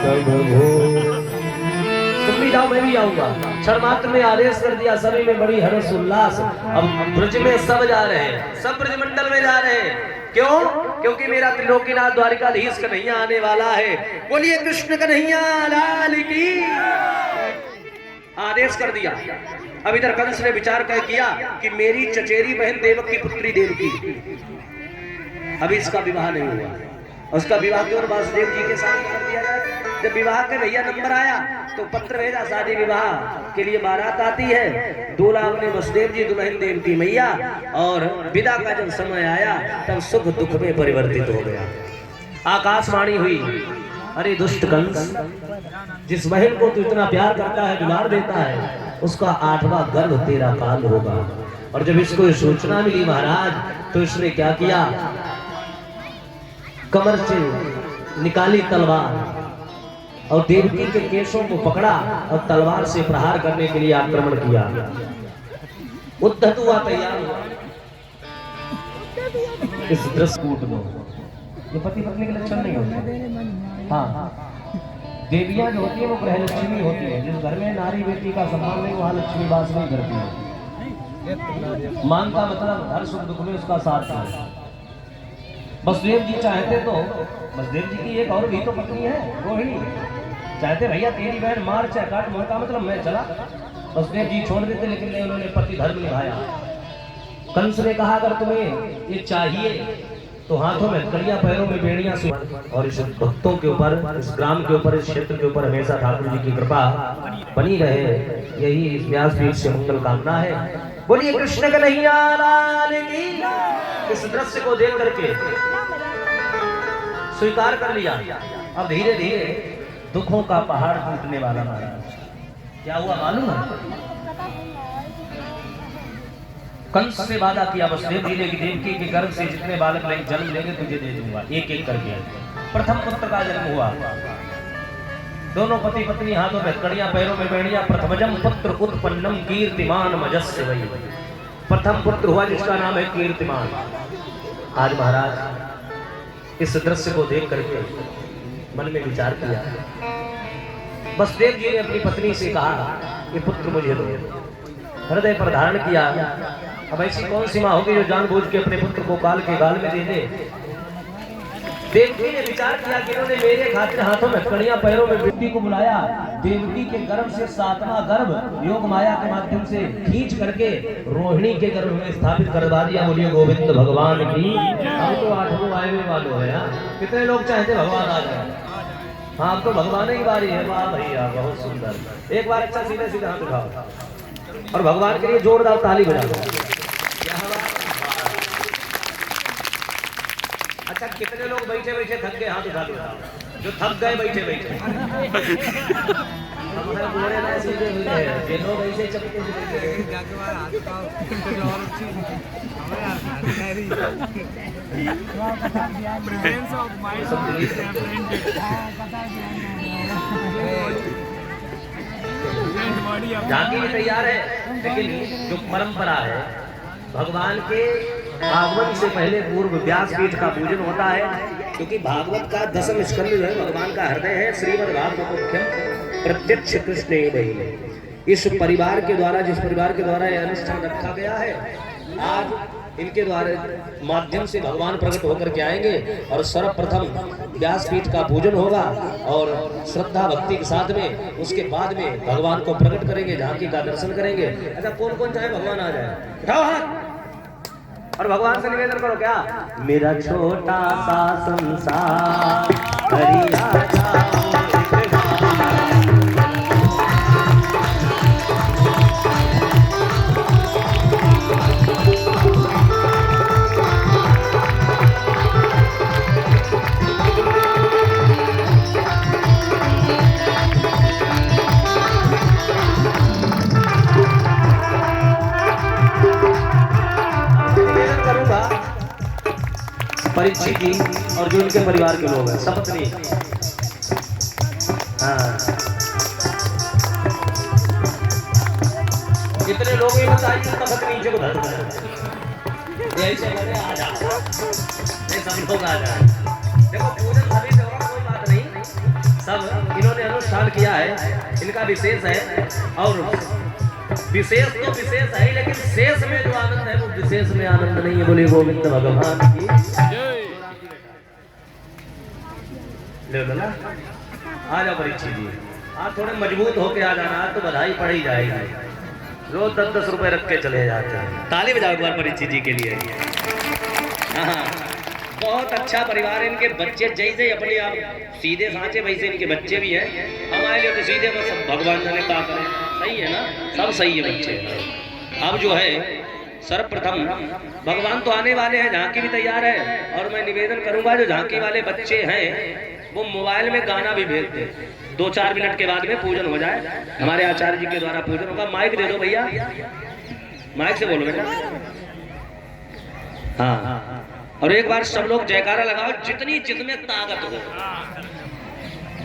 तब हो। तुम भी जाओ, मैं भी आऊंगा। क्षण मात्र में आदेश कर दिया, सभी में बड़ी हर्ष उल्लास। अब ब्रज में सब जा रहे हैं, सब ब्रजमंडल में जा रहे हैं। क्यों? क्योंकि मेरा त्रिलोकीनाथ द्वारिकाधीश कन्हैया आने वाला है। बोलिए कृष्ण कन्हैया लाल की। आदेश कर दिया। अब इधर कंस ने विचार कर किया कि मेरी चचेरी बहन देवक की पुत्री देवकी, अभी इसका विवाह नहीं हुआ, उसका विवाह क्यों वासुदेव जी के साथ कर दिया जाए। जब विवाह के भैया नंबर आया तो पत्र भेजा, शादी विवाह के लिए बारात आती है। दूल्हा अपने वसुदेव जी, दुल्हन देवकी मैया, और विदा का जब समय आया तब सुख दुख में परिवर्तित हो गया। आकाशवाणी हुई, अरे दुष्ट कंस, जिस बहन को तू इतना प्यार करता है, दुलार देता है, उसका 8वां गर्भ तेरा काल होगा। और जब इसको सूचना मिली महाराज, तो इसने क्या किया, कमर से निकाली तलवार और देवकी के केशों को पकड़ा और तलवार से प्रहार करने के लिए आक्रमण किया। उद्धत हुआ, तैयार हुआ। इस दृश्य को ये पति पत्नी के लक्षण नहीं होते। हाँ, देवियां जो होती है वो गृहलक्ष्मी होती है। जिस घर में नारी बेटी का सम्मान नहीं, वहां लक्ष्मी वास नहीं करती है। मान का मतलब हर सुख दुख में उसका साथ है। वसुदेव जी चाहते तो, वसुदेव जी की एक और भी तो पत्नी है, रोहिणी, चाहते भैया तेरी बहन मार चाहे काट, मोह का मतलब मैं चला। वसुदेव जी छोड़ देते, लेकिन नहीं, उन्होंने पति धर्म निभाया। कंस ने कहा अगर तुम्हें ये चाहिए तो हाथों में कड़ियां, पैरों में बेड़ियां से, और इस भक्तों के ऊपर, इस ग्राम के ऊपर, इस क्षेत्र के ऊपर हमेशा ठाकुर जी की कृपा बनी रहे, यही इस व्यासपीठ से मंगल कामना है। बोलिए कृष्ण कन्हैया लाल की। इस दृश्य को देख करके स्वीकार कर लिया। अब धीरे धीरे दुखों का पहाड़ टूटने वाला महाराज। क्या हुआ मालूम है? कंस से वादा किया वसुदेव जी ने कि देवकी के गर्भ से जितने बालक जन्म लेंगे तुझे दे दूंगा, एक एक करके। प्रथम पुत्र का जन्म हुआ। दोनों पति पत्नी हाथों में कड़ियां, पैरों में बेड़ियां। प्रथमजम पुत्र उत्पन्नम कीर्तिमान मजस्य वही। प्रथम पुत्र हुआ जिसका नाम है कीर्तिमान। आज महाराज इस दृश्य को देख करके मन में विचार किया। वसुदेव जी ने अपनी पत्नी से कहा कि पुत्र मुझे दो। हृदय पर धारण किया। अब ऐसी कौन सी मां होगी जो जानबूझ के अपने पुत्र को काल के गाल में दे दे। देवकी ने विचार किया कि इन्होंने मेरे खातिर हाथों में कड़ियां, पैरों में बेटी को बुलाया। देवकी के गर्भ से 7वां गर्भ योग माया के माध्यम से खींच करके रोहिणी के गर्भ में स्थापित करवा दिया। बोलिए गोविंद भगवान की। अब तो 8वां आने वालों है। कितने लोग चाहते भगवान आ जाए? हाँ, अब तो भगवान की बारी है। वाह भैया, बहुत सुंदर। एक बार अच्छा सीधे सीधे हाथ उठाओ और भगवान के लिए जोरदार ताली बजाओ। अच्छा, कितने लोग बैठे बैठे थक गए? हाथ उठा दो जो थक गए बैठे बैठे। हमारे बूढ़े ना सीधे हुए हैं, ये लोग ऐसे चपके से बैठे। झांकी भी तैयार है, लेकिन जो परंपरा है, भगवान के आगमन से पहले पूर्व व्यासपीठ का पूजन होता है। क्योंकि भागवत का 10वां स्कंद जो है भगवान का हृदय है। श्रीमद् भागवतोख्यम प्रत्यक्ष कृष्ण वही। इस परिवार के द्वारा, जिस परिवार के द्वारा यह अनुष्ठान रखा गया है, आज इनके द्वारा माध्यम से भगवान प्रकट होकर के आएंगे और सर्वप्रथम व्यासपीठ का पूजन होगा और श्रद्धा भक्ति के साथ में उसके बाद में भगवान को प्रकट करेंगे, झांकी का दर्शन करेंगे। अच्छा, कौन कौन चाहे भगवान आ जाए? उठाओ हाथ और भगवान से निवेदन करो। क्या? मेरा छोटा सा संसार हरिया परीक्षित जी और जो इनके परिवार के लोग हैं, सपत्नी। हाँ, कितने लोग हैं बताइए? सपत्नी नीचे को धर ऐसे आ जा, सब लोग आ जाए। देखो पूजन सभी से होगा, कोई बात नहीं। सब अनुष्ठान किया है इनका विशेष है। और विशेष तो विशेष है, लेकिन शेष में जो आनंद है वो विशेष में आनंद नहीं है। बोले गोविंद भगवान की ले लो ना। आ जाओ परीक्षित जी, आप थोड़े मजबूत होके आ जाना, तो बधाई पड़ी जाएगी। रोज 10-10 रुपए रख के चले जाते हैं। ताली बजाओ एक बार परीक्षित जी के लिए। हाँ, बहुत अच्छा परिवार है। इनके बच्चे जैसे अपने आप सीधे सांचे वैसे इनके बच्चे भी हैं। हमारे लिए तो सीधे बस भगवान जाने का करें। सही है ना, सब सही है बच्चे। अब जो है सर्वप्रथम भगवान तो आने वाले हैं, झांकी भी तैयार है। और मैं निवेदन करूंगा जो झांकी वाले बच्चे हैं वो मोबाइल में गाना भी भेज दे। 2-4 मिनट के बाद में पूजन हो जाए, हमारे आचार्य जी के द्वारा पूजन होगा। माइक दे दो भैया, माइक से बोलो बेटा। हाँ, और एक बार सब लोग जयकारा लगाओ, जितनी जितने ताकत हो।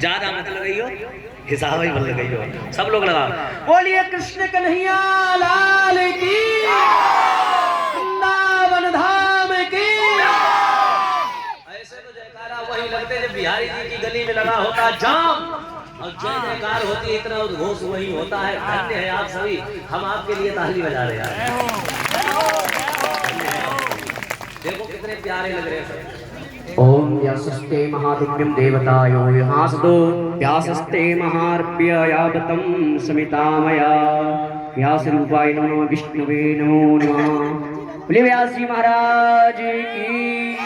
ज्यादा मत लगाइयो, हिसाब ही मत लगाइयो, सब लोग लगाओ। बोलिए कृष्ण कन्हैया लाल की, वृंदावन धाम की। ऐसे तो जयकारा वही लगते जब बिहारी जी की गली में लगा होता जाम, और जय जयकार होती है, इतना उद्घोष वही होता है। धन्य है आप सभी, हम आपके लिए ताली बजा रहे हैं। देखो कितने प्यारे लग रहे हैं। ओम व्यासस्ते महादिव्यम देवतायो विहासदो व्यासस्ते महार्प्य यावतं समितामया व्यास रूपाय नमो विष्णुवे नमो नमः। बोले व्यास जी महाराज की।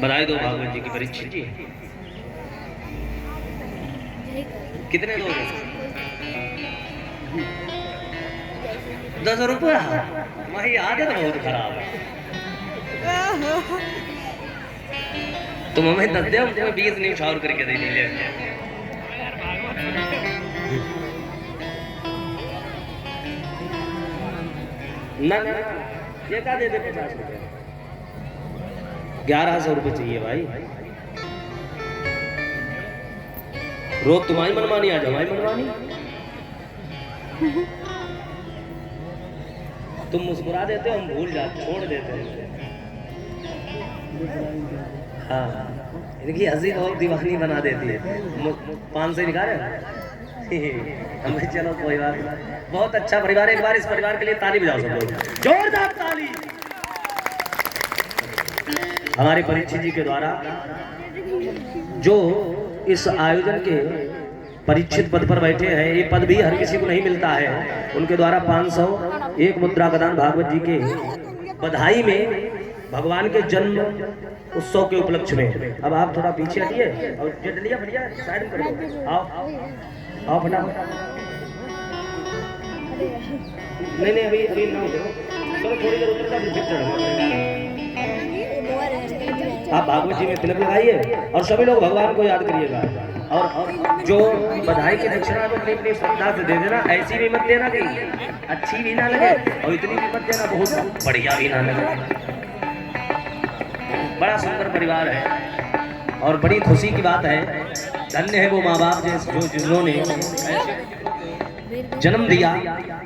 बधाई दो भागवत जी की। परीक्षित जी कितने दोगे? 10 रुपया। वही आदत बहुत खराब है। तुम हमें 10 दे, तुम्हें 20 नहीं उछाल करके दे दी। ना ये क्या दे दे? 50 रुपये। 1100 रुपये चाहिए भाई। रोज तुम्हारी मनमानी, आ जाओ हमारी मनमानी। तुम मुस्कुरा देते हो, हम भूल जाते, छोड़ देते हैं। हाँ, इनकी हंसी बहुत दीवानी बना देती है। 500 निकाले हमें, चलो कोई बात नहीं। बहुत अच्छा परिवार है। एक बार इस परिवार के लिए ताली बजाओ सब लोग, जोरदार ताली। हमारे परीक्षित जी के द्वारा जो इस आयोजन के परीक्षित पद पर बैठे हैं, ये पद भी हर किसी को नहीं मिलता है। उनके द्वारा 501 मुद्रा का दान भागवत जी के बधाई में भगवान के जन्म उत्सव के उपलक्ष्य में। अब आप थोड़ा पीछे हटिए और जल्दी भैया साइड में करो। आओ फटाफट। नहीं अभी ना करो, चलो थोड़ी देर उतर का फिर चढ़ो। आप भागवत जी में तिलक लगाइए और सभी लोग भगवान को याद करिएगा। और जो बधाई की दक्षिणा को अपनी श्रद्धा से दे देना। ऐसी भी मत देना कि अच्छी भी ना लगे और इतनी भी मत देना बहुत बढ़िया भी ना लगे। बड़ा सुंदर परिवार है और बड़ी खुशी की बात है। धन्य है वो माँ बाप जिन्होंने जन्म दिया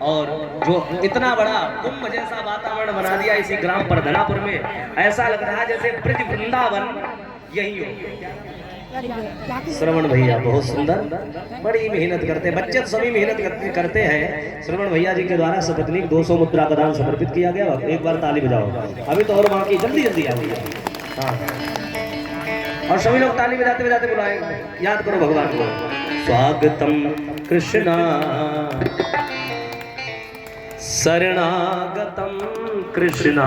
और जो इतना बड़ा कुंभ जैसा वातावरण बना दिया इसी ग्राम परधनापुर में। ऐसा लग रहा है जैसे ब्रज वृंदावन यही हो। श्रवण भैया बहुत सुंदर, बड़ी मेहनत करते हैं। बच्चे सभी मेहनत करते हैं। श्रवण भैया जी के द्वारा सपत्नीक 200 मुद्रा का दान समर्पित किया गया। एक बार ताली बजाओ। अभी तो और बाकी जल्दी आओ। हाँ, और सभी लोग ताली बजाते बजाते बुलाएंगे। याद करो भगवान को। स्वागतम कृष्णा शरणागतम कृष्णा।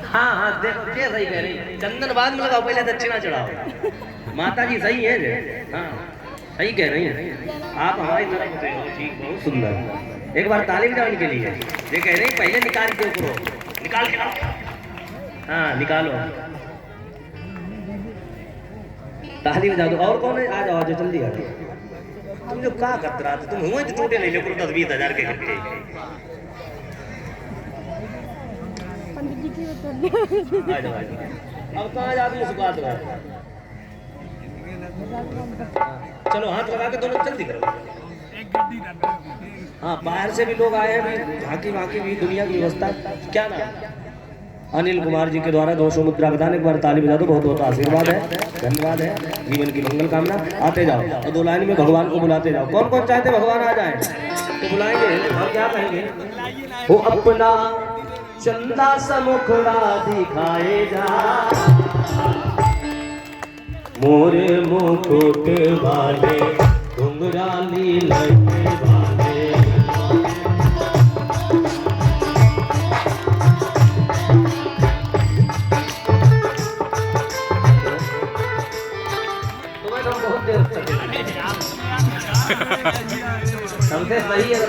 हाँ देखो क्या सही कह रही। चंदन बाद में लगाओ, पहले दक्षिणा चढ़ाओ। माता जी सही है। हाँ सही कह रही है। आप हमारी तरफ से हो, ठीक, बहुत सुंदर। एक बार ताली बजाओ इनके लिए। ये कह रही पहले निकाल के ऊपर निकाल के। हाँ निकालो, ताली बजा दो। और कौन है? आ जाओ जल्दी आ जाओ। तुम जो क्या करते रहा तुम हुए तो टूटे नहीं लेकर 10-20 हजार के इकट्ठे। आ जाओ अब कहाँ जाती उस बात में। चलो हाथ लगा के दोनों जल्दी करो। हाँ बाहर से भी लोग आए हैं भी, झांकी वाकी भी दुनिया की व्यवस्था। क्या नाम? अनिल कुमार जी के द्वारा 200 मुद्रा प्रदान। एक बार ताली बजा दो, बहुत बहुत आशीर्वाद है, धन्यवाद है, जीवन की मंगल कामना। आते जाओ और 2 लाइन में भगवान को बुलाते जाओ। कौन कौन चाहते भगवान आ जाए तो बुलाएंगे और क्या कहेंगे? वो अपना चंदा सा मुखड़ा दिखाए जा, मोरे मुकुट वाले घुंघराली लड़के वाले। सबसे सही है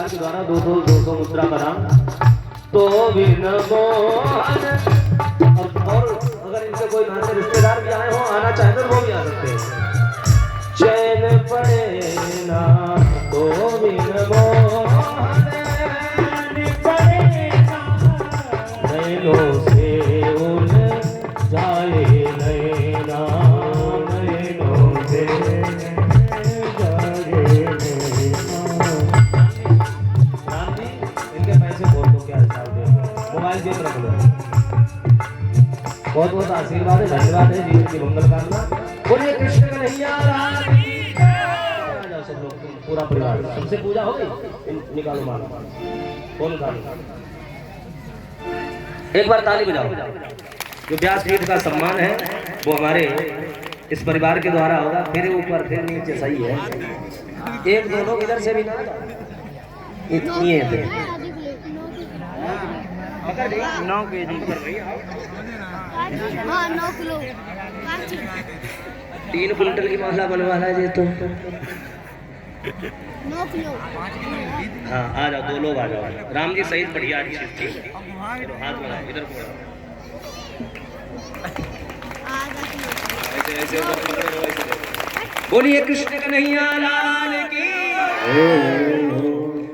के द्वारा 200 मुद्रा प्रदान। तो बिन मोहन और अगर इनसे कोई नाते रिश्तेदार भी आए हो, आना चाहे तो वो भी आ सकते हैं। चैन पड़े ना तो बिन मोहन पड़े ना, नैनों से उल जाए नैना, नैनों से बहुत बहुत आशीर्वाद है, धन्यवाद है, जीवन की मंगल कामना। बोलिए कृष्ण कन्हैया लाल की जय। सब लोग पूरा परिवार सबसे पूजा हो गई। निकालो माला, कौन निकालो? एक बार ताली बजाओ। जो व्यास पीठ का सम्मान है वो हमारे इस परिवार के द्वारा होगा। फिर ऊपर फिर नीचे सही है। एक दो लोग इधर से भी ना ये थे 9 केजी पर भाई आओ। हाँ 9 किलो 3 क्विंटल की माला बनवाना है ये तो 9 किलो। हाँ आ जाओ, 2 लोग आ जाओ। राम जी सही बढ़िया अच्छी थी। हाथ लगाओ इधर को। ऐसे बोलिए कृष्ण कन्हैया लाल की,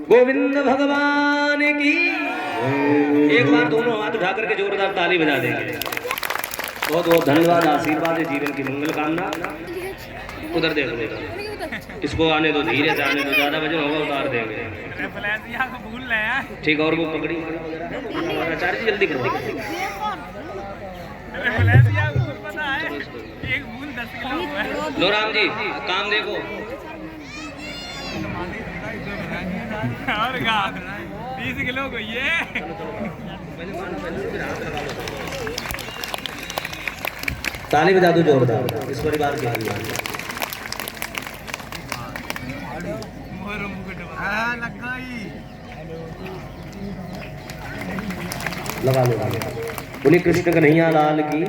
गोविंद भगवान की। एक बार दोनों हाथ उठा करके जोरदार ताली बजा देंगे। बहुत बहुत धन्यवाद, आशीर्वाद है, जीवन की मंगल कामना। उधर देखो देखो, इसको आने दो, धीरे से आने दो, ज्यादा वजन होगा उतार देंगे। ठीक है, और वो पकड़ी आचार्य जी जल्दी करो। लो राम जी काम देखो। और 30 किलो को ये ताली बजा दो जोरदार इस परिवार के लिए। लगा लो बोली कृष्ण कन्हैया लाल की।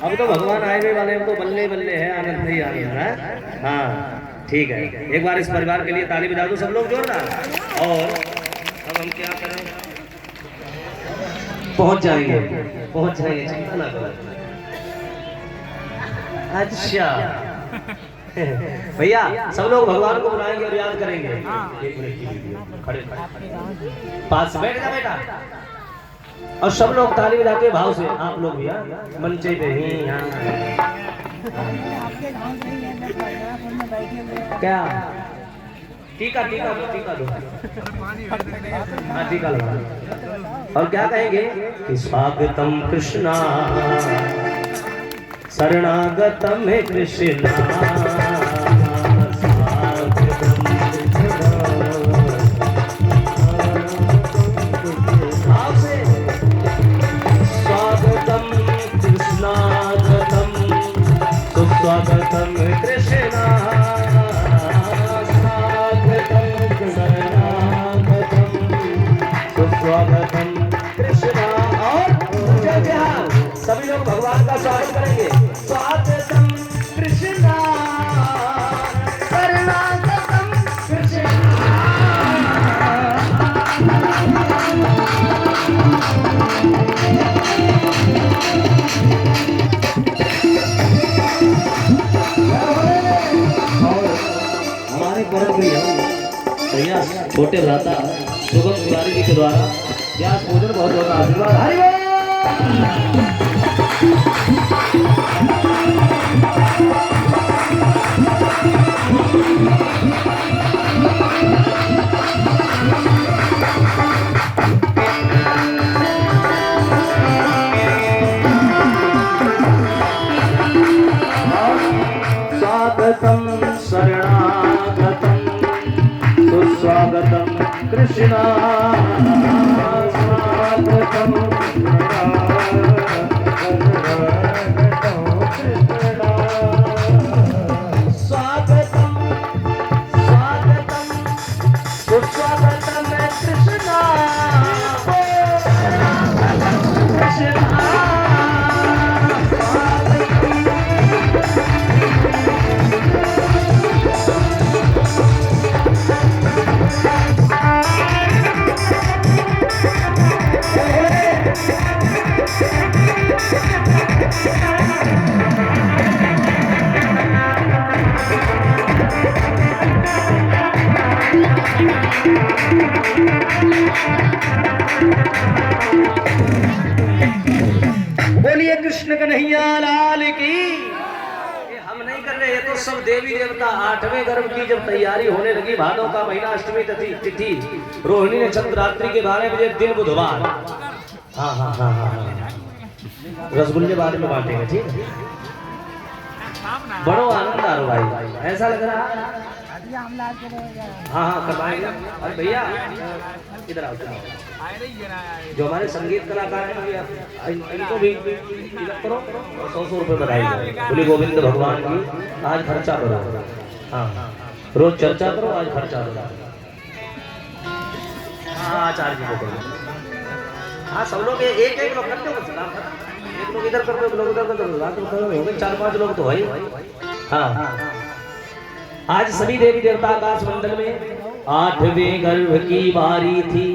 अब तो भगवान आए हुए वाले, अब तो बल्ले बल्ले है, आनंद ही आनंद है। हाँ ठीक है, एक बार इस परिवार के लिए ताली बजा दो सब लोग जोरदार। और अब हम क्या करें, पहुंच जाएंगे चिंता ना करो। अच्छा भैया सब लोग भगवान को बुलाएंगे और याद करेंगे। एक मिनट की वीडियो, खड़े पास बैठ जा बेटा। और सब लोग ताली बजा के भाव से, आप लोग भैया मंचे पे ही क्या टीका टीका दो, टीका दो। हाँ टीका लगा। और क्या कहेंगे कि स्वागतम कृष्णा शरणागतम है कृष्णा, स्वागतम कृष्णागतम सुस्वागतम कृष्णा। स्वागतम कृष्णा। और जय बिहार, सभी लोग भगवान का स्वागत करेंगे। स्वागतम कृष्णा शरणागतम कृष्णा। हमारे परम प्रिय भैया छोटे भ्राता शुभम तिवारी जी के द्वारा व्यास भोजन बहुत बहुत आशीर्वाद। हरि बोल। स्वागतम शरणागतम सुस्वागतम कृष्णा। स्वागतम स्वागतम स्वागतम सुस्वागतम कृष्णा कृष्णा। बोलिए कृष्ण कन्हैया लाल की। ये हम नहीं कर रहे, ये तो सब देवी देवता। 8वें गर्भ की जब तैयारी होने लगी, भादों का महीना, अष्टमी तिथि, रोहिणी नक्षत्र, रात्रि के 12 बजे, दिन बुधवार। हाँ हाँ हाँ हाँ, रसगुल्ले बाद में बांटेंगे, ठीक है। बड़ो आनंद आ रहा भाई, ऐसा लग रहा है। हाँ हाँ करवाएंगे। अरे भैया इधर आओ, जो हमारे संगीत कलाकार हैं इनको भी तिलक करो और 100 रुपये बधाई। बोले गोविंद भगवान की आज खर्चा करो। हाँ रोज चर्चा करो, आज खर्चा करो। हाँ आचार्य जी को करो। हाँ सब लोग एक एक लोग करते हो, एक लोग इधर करते हो, लोग उधर करते हो, 4-5 लोग तो भाई। हाँ आज सभी देवी देवता आकाश मंडल में 8वें गर्भ की बारी थी।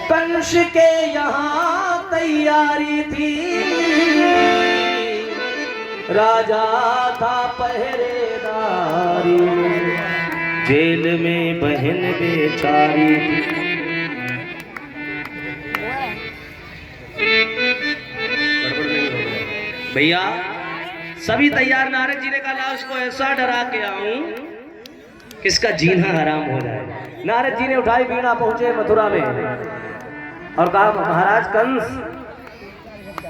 कंस के यहाँ तैयारी थी, राजा था पहरेदारी, जेल में बहन बेचारी थी। भैया सभी तैयार। नारद जी ने कहा लाश को ऐसा डरा के आऊं किसका जीना हराम हो जाए। नारद जी ने उठाई वीणा, पहुंचे मथुरा में और कहा महाराज कंस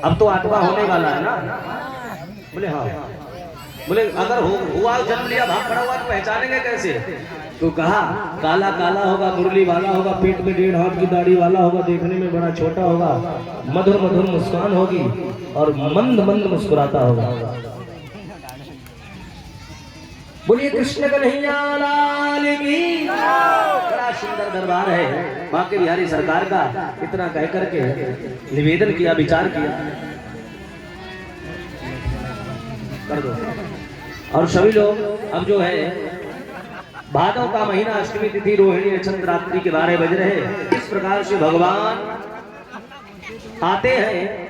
अब तो 8वां होने वाला है ना। बोले हाँ। बोले अगर हुआ जन्म लिया, भाग पड़ा हुआ तो पहचानेंगे कैसे। तो कहा काला काला होगा, मुरली वाला होगा, पेट में 1.5 हाथ की दाढ़ी वाला होगा, देखने में बड़ा छोटा होगा, मधुर मधुर मुस्कान होगी और मंद मंद मुस्कुराता होगा। बोलिए कृष्ण कन्हैया लाल की। बड़ा सुंदर दरबार है बांके बिहारी सरकार का। इतना कह करके निवेदन किया, विचार किया, कर दो। और सभी लोग अब जो है भादव का महीना, अष्टमी तिथि, रोहिणी नक्षत्र, रात्रि के 12 बज रहे हैं। इस प्रकार से भगवान आते हैं।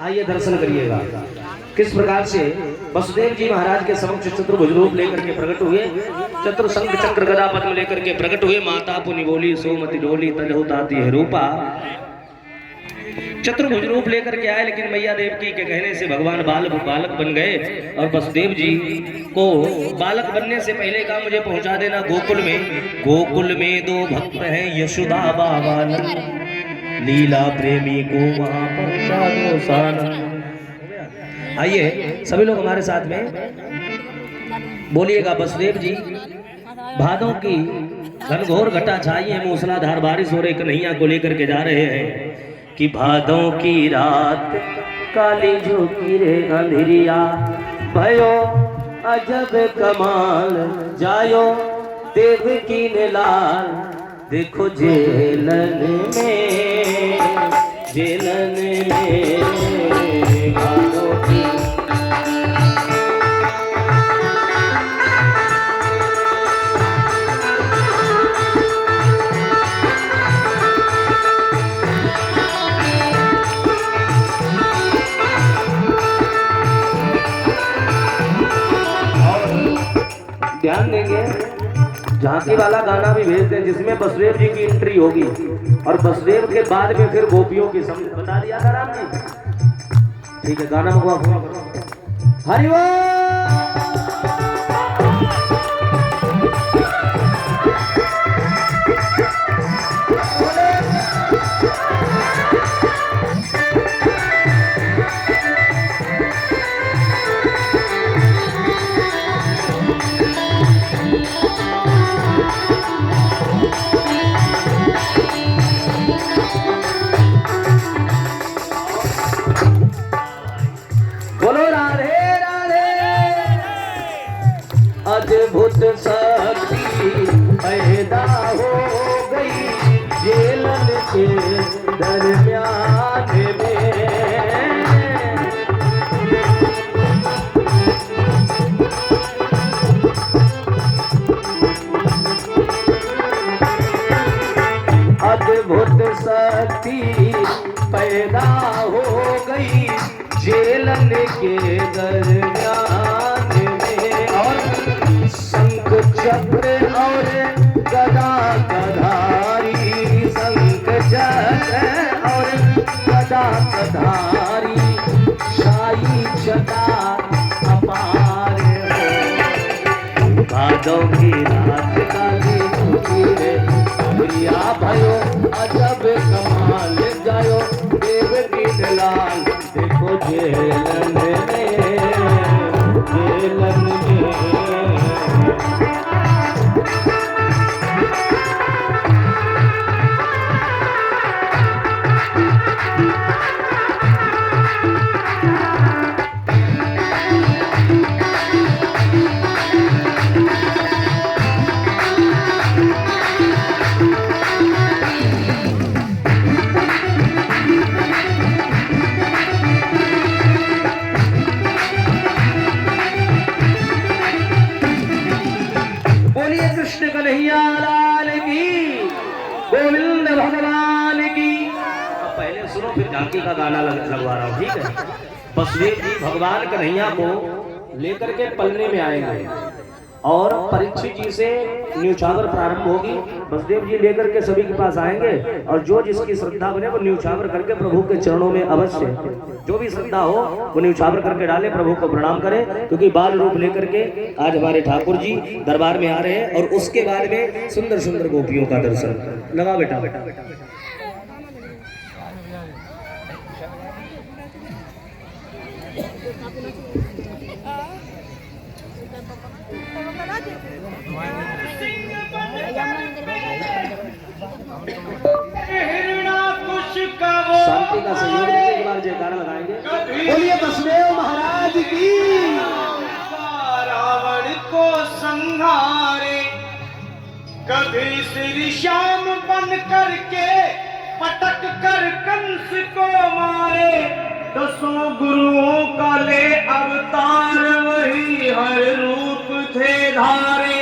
आइए दर्शन करिएगा किस प्रकार से वसुदेव जी महाराज के समक्ष चतुर्भुज रूप लेकर के प्रकट हुए। चतुर शंख चक्र गदा पद्म लेकर के प्रकट हुए। माता पुनि बोली सोमति डोली तजहुताती है रूपा। चतुर्भुज रूप लेकर के आए, लेकिन मैया देवकी के कहने से भगवान बालक बन गए। और वसुदेव जी को बालक बनने से पहले कहा मुझे पहुंचा देना गोकुल में। गोकुल में 2 भक्त हैं यशोदा बाबा लीला प्रेमी को वहां पहुंचा दो सानंद। आइए सभी लोग हमारे साथ में बोलिएगा। वसुदेव जी भादों की घनघोर घटा छाई है, मूसलाधार बारिश हो रही, कन्हैया को लेकर के जा रहे हैं कि भादों की रात काली झोंकी रे अंधेरिया भयो अजब कमाल जायो देव की ने लाल देखो जेलन में भादों की ध्यान देंगे, झांकी वाला गाना भी भेज दें जिसमें बसदेव जी की एंट्री होगी और बसदेव के बाद में फिर गोपियों की समझ बता दिया था राम जी। ठीक है, गाना मंगवा हरिओम। अद्भुत शक्ति पैदा हो गई जेलन के दरमियान में। अद्भुत शक्ति पैदा हो गई जेलन के दरमियान में। और शंख चक्र और गदा कधारी, शंख चक्र और गदा कधारी, शाही जटा अपार हो। भादों की रात काली रे प्रिया भयो अजब कमाल जायो देव की लाल। देखो जेलन में कन्हैया लाल की, गोविंद भगवान की। अब पहले सुनो फिर झांकी का गाना लगवा रहा हूँ, ठीक है। बसदेव जी भगवान कन्हैया को लेकर के पलने में आएंगे और परीक्षित जी से न्यौछावर प्रारंभ होगी। बसदेव जी लेकर के सभी के पास आएंगे और जो जिसकी श्रद्धा बने वो न्यौछावर करके प्रभु के चरणों में अवश्य, जो भी श्रद्धा हो वो न्यौछावर करके डाले, प्रभु को प्रणाम करें। क्योंकि बाल रूप लेकर के आज हमारे ठाकुर जी दरबार में आ रहे हैं और उसके बाद में सुंदर सुंदर गोपियों का दर्शन। लगा बेटा बेटा शांति का सहयोग देने के बाद जयकारा लगाएंगे। बोलिए बसदेव महाराज की। रावण को संहारे, कभी श्री श्याम बन करके पटक कर कंस को मारे। 10 गुरुओं का ले अवतार, वही हर रूप थे धारे।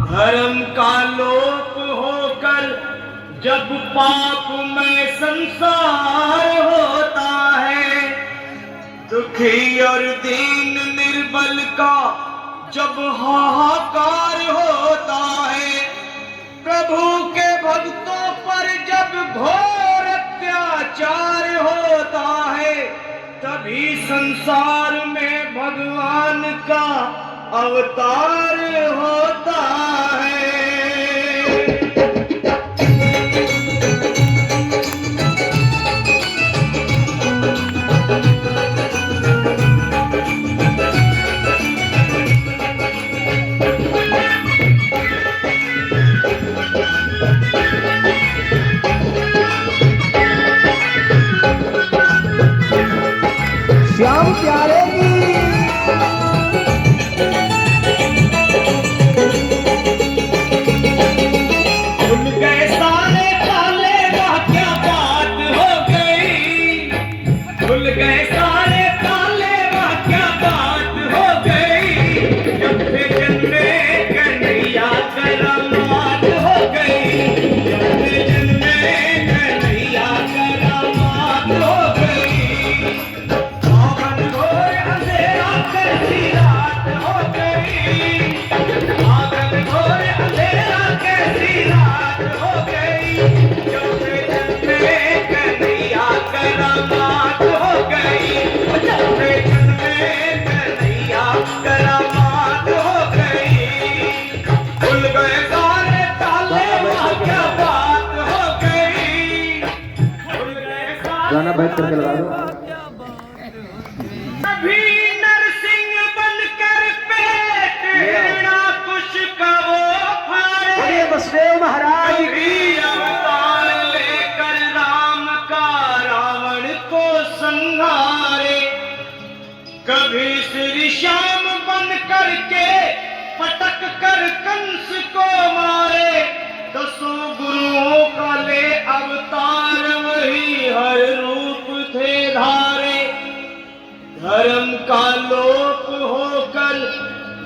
धर्म का लोप होकर जब पाप में संसार होता है, दुखी और दीन निर्बल का जब हाहाकार होता है, प्रभु के भक्तों पर जब घोर अत्याचार होता है, तभी संसार में भगवान का अवतार होता है। श्याम प्यारे की आप बैठ करके लगा दो। अभी नरसिंह बनकर पेट हिरणा कुश का वो फाड़े, बोलिए बसदेव महाराज कभी अवतार लेकर राम का रावण को संहारे, कभी श्री श्याम बन करके पटक कर कंस को मारे, दसों गुरुओं का ले अवतार वही हर रूप थे धारे। धर्म का लोप होकर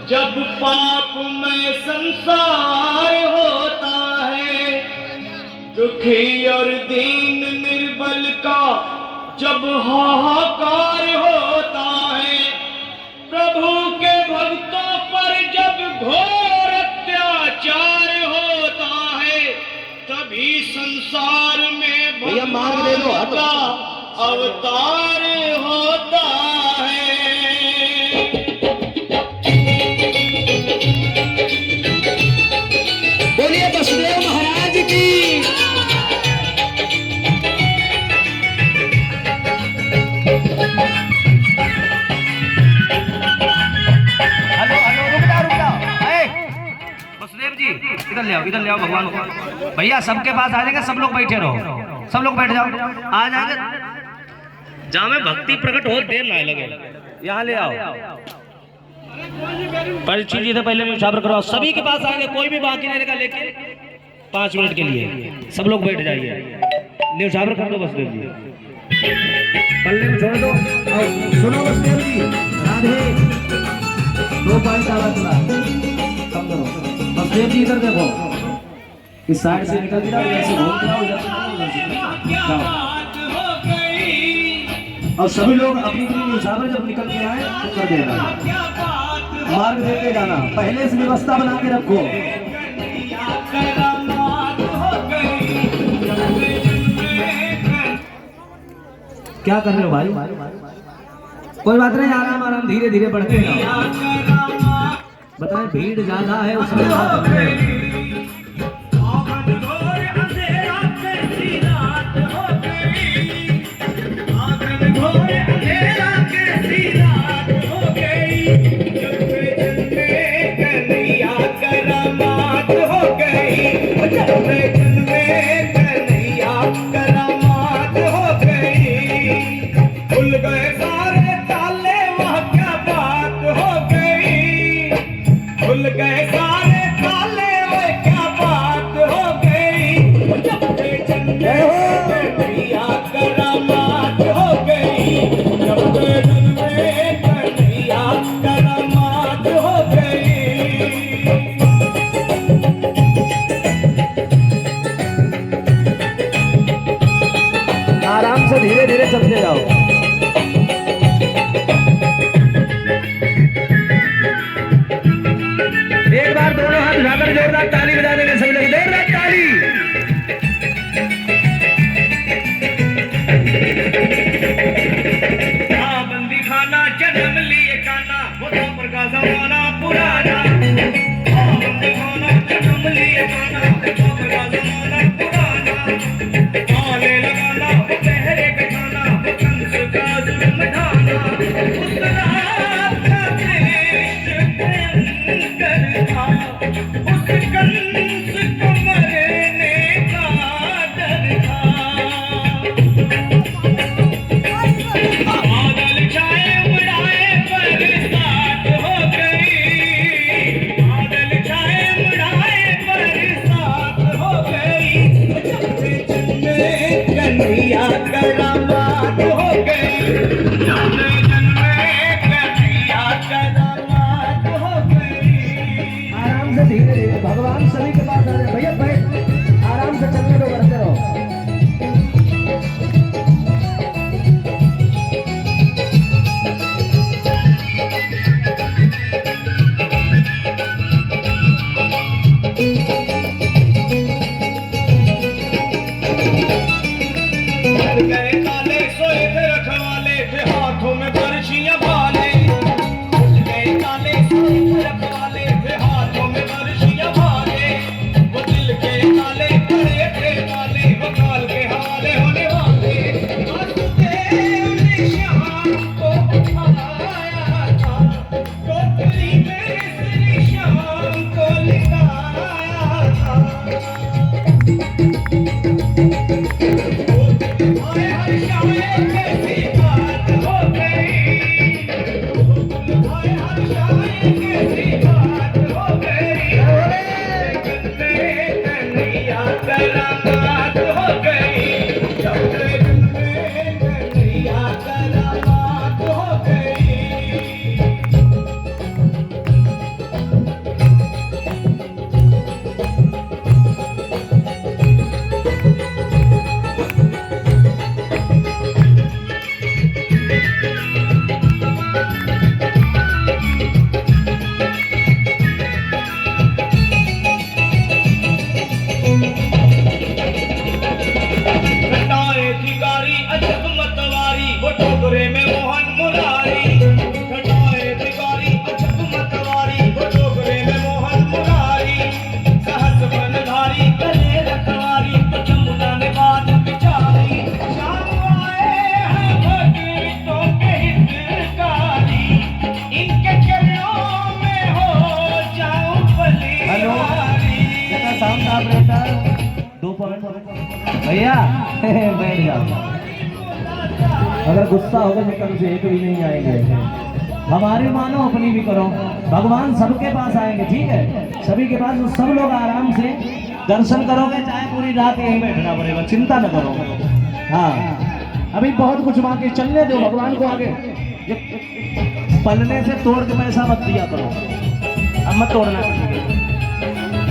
जब पाप में संसार होता है, दुखी और दीन निर्बल का जब हाहाकार होता है, प्रभु के भक्तों पर जब घोर अत्याचार होता है, तभी संसार में भैया मार्ग दे दो, भगवान का अवतार होता है। बोलिए बसदेव महाराज की। इधर ले आओ भगवान को। भैया सबके पास आ जाएंगे, सब लोग बैठे रहो, सब लोग बैठ जाओ, आ जाएंगे। जहाँ में भक्ति प्रकट हो देर ना लगे, यहाँ ले आओ। पर्ची जी से पहले न्यूज़पेपर करो, सभी के पास आएंगे, कोई भी बाकी नहीं रहेगा, लेकिन 5 मिनट के लिए सब लोग बैठ जाइए। न्यूज़पेपर कर दो बसदेव जी, पल्ले में छोड़ दो। और सुनो बसदेव जी, राधे 2 पॉइंट आवाज कम करो। बसदेव जी इधर देखो, इस साइड से निकल के जाओ, जैसे घूम के आओ, उधर से जाओ। और सभी लोग अपनी मुसाफिर जब निकल के आए तो कर देना, मार्ग देते जाना, पहले से व्यवस्था बना के रखो। क्या कर रहे हो भाई? कोई बात नहीं, आराम आराम धीरे धीरे बढ़ते जाओ। बताएं भीड़ ज्यादा है उसमें आराम से धीरे धीरे चलते जाओ। एक बार दोनों हाथ उठाकर जोरदार ताली बजा देंगे सभी लोग, जोरदार ताली। बंदी खाना जन्म लिए काना, वो पर का जमाना पुराना। बंदी खाना जन्म लिए काना, वो पर का जमाना पुराना। आने लगाना वो पहरे का खाना, वो कंस का जुल्म ढाना। उस रात का दृश्य भयंकर था, उस कंस को मरने का डर था। बादल छाए उड़ाए बरसात हो गई, बादल छाए उड़ाए बरसात हो गई। जन्मे कन्हैया करामात हो गई, जन्मे कन्हैया करामात हो गई। आराम से धीरे धीरे, भगवान सभी के पास आ जाए। भैया बैठ, आराम से चलने दो, बढ़ते रहो। गए काले सोए थे रखवाले थे, हाथों में बरछियां भाले। गए काले सोए थे रखवाले थे, हाथों में बरछियां भाले। भैया बैठ जाओ। अगर गुस्सा होगा तो कम से एक भी नहीं आएंगे। हमारी मानो अपनी भी करो। भगवान सबके पास आएंगे, ठीक है, सभी के पास। तो सब लोग आराम से दर्शन करोगे, चाहे पूरी रात यहीं बैठना पड़ेगा, चिंता न करो। हाँ, अभी बहुत कुछ बाकी, चलने दो भगवान को आगे। पलने से तोड़ के पैसा मत दिया करो, अब मत तोड़ना,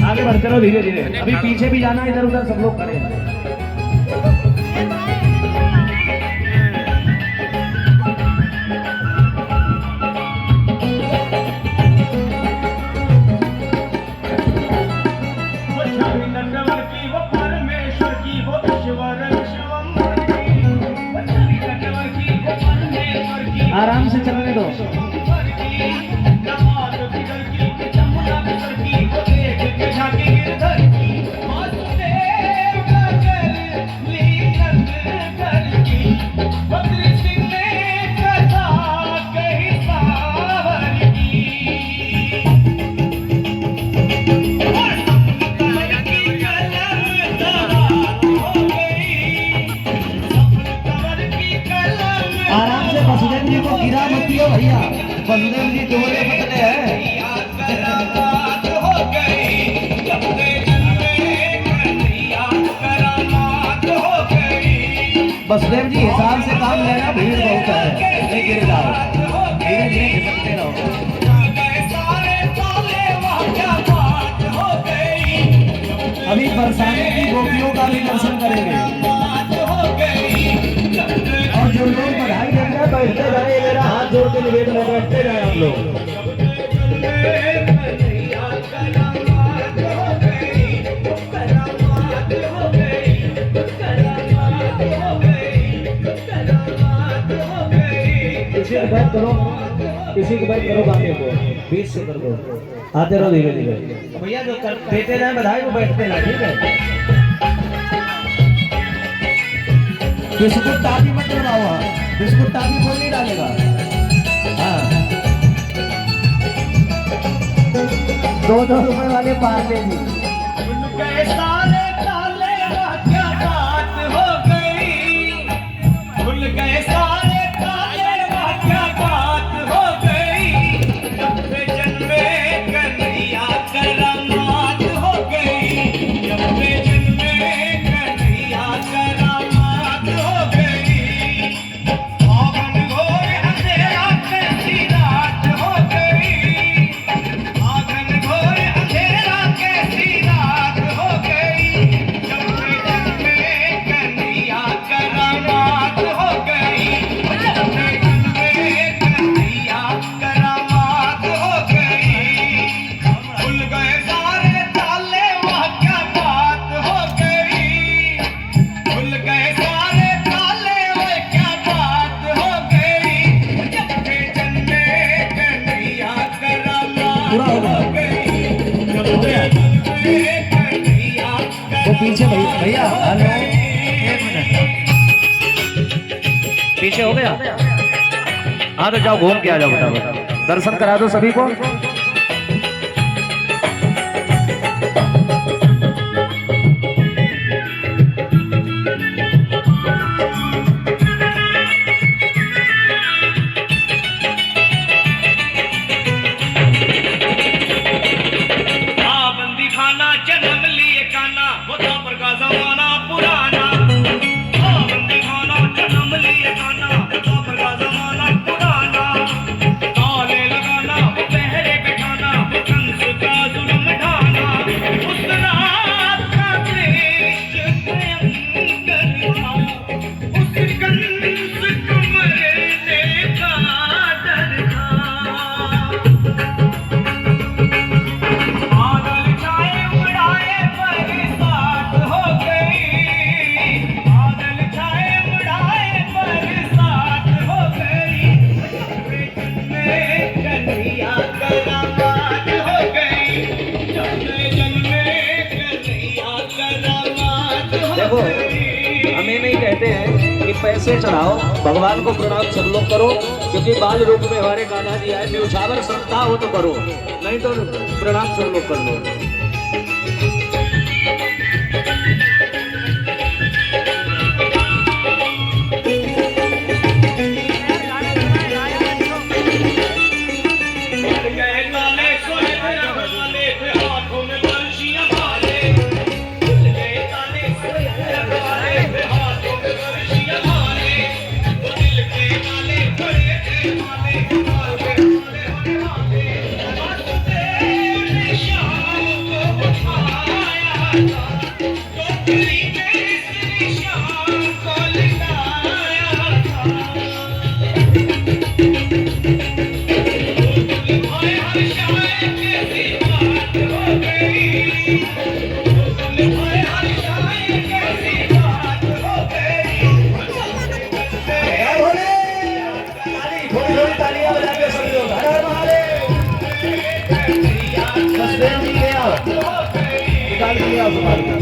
आगे बढ़ते रहो धीरे धीरे। अभी पीछे भी जाना, इधर उधर सब लोग खड़े हैं। आराम से चलने दो। आराम से वसुदेव जी को गिरा मत दियो भैया, वसुदेव जी दोहरे पतले हैं। वसुदेव जी हिसाब से काम लेना, भीड़ बहुत है, नहीं गिर जाओ, धीरे धीरे खिसकते रहो। अभी बरसाने की गोपियों का भी दर्शन करेंगे। और जो लोग बधाई दे रहे हैं बैठते जाए, मेरा हाथ जोड़ के निवेदन है, बैठते जाए आप लोग। किसी को बैठ करो, किसी को बैठ करो, गाने को बीच से कर दो, आते रहो धीरे धीरे। भैया जो देते जाए बधाई वो बैठते ना, ठीक है। बिस्कुट टाफी मत लगाओ, बिस्कुट टाफी कोई नहीं डालेगा। हाँ, 2-2 रुपए वाले पार्ले जी। वो पीछे भैया, हेलो, एक मिनट, पीछे हो गया। हाँ तो जाओ घूम के आ जाओ, फटाफट दर्शन करा दो सभी को। देखो हमें नहीं कहते हैं कि पैसे चढ़ाओ, भगवान को प्रणाम सब लोग करो, क्योंकि बाल रूप में हमारे कान्हा जी आए। न्यूछावर श्रद्धा हो तो करो, नहीं तो प्रणाम सब लोग कर लो। निकाल के आओ संभाल के।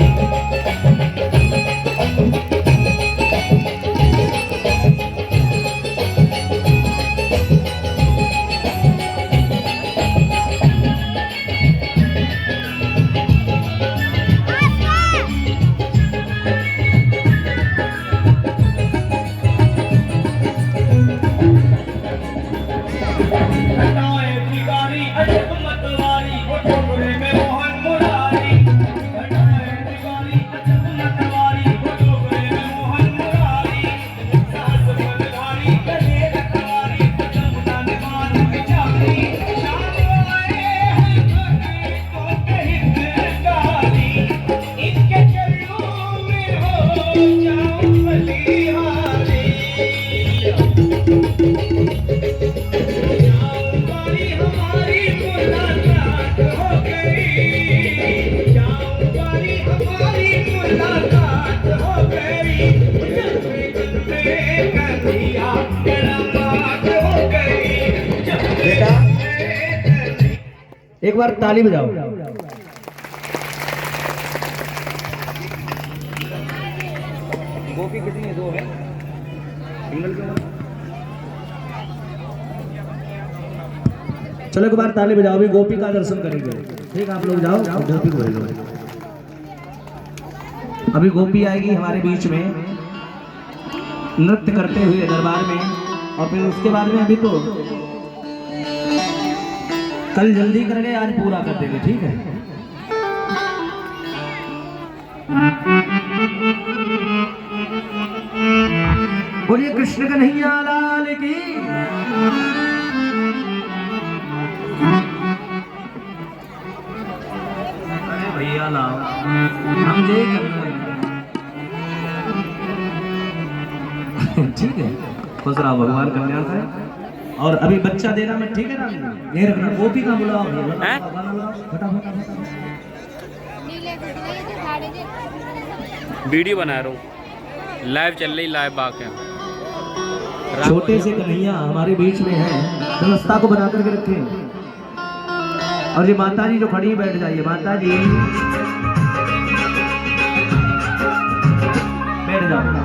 बेटा एक बार ताली बजाओ। गोपी कितनी है? 2 है। सिंगल क्यों? चलो एक बार ताली बजाओ, अभी गोपी का दर्शन करेंगे। ठीक, आप लोग जाओ, गोपी को भेजो। अभी गोपी आएगी हमारे बीच में नृत्य करते हुए दरबार में, और फिर उसके बाद में अभी तो कल जल्दी करके आज पूरा कर देंगे। ठीक है, बोलिए कृष्ण कन्हैया लाल की। अरे भैया लाओ, हम जे ठीक है, खुश रहो, भगवान कल्याण करे। और अभी बच्चा देना मैं, ठीक है ना? ये रखना, गोपी का बुलाओ, वीडियो बना रहा हूँ, लाइव चल रही, लाइव बाकी छोटे से कन्हैया हमारे बीच में है, व्यवस्था को बना करके रखें। और ये माता जी जो खड़ी बैठ जाइए, माता जी बैठ जाओ।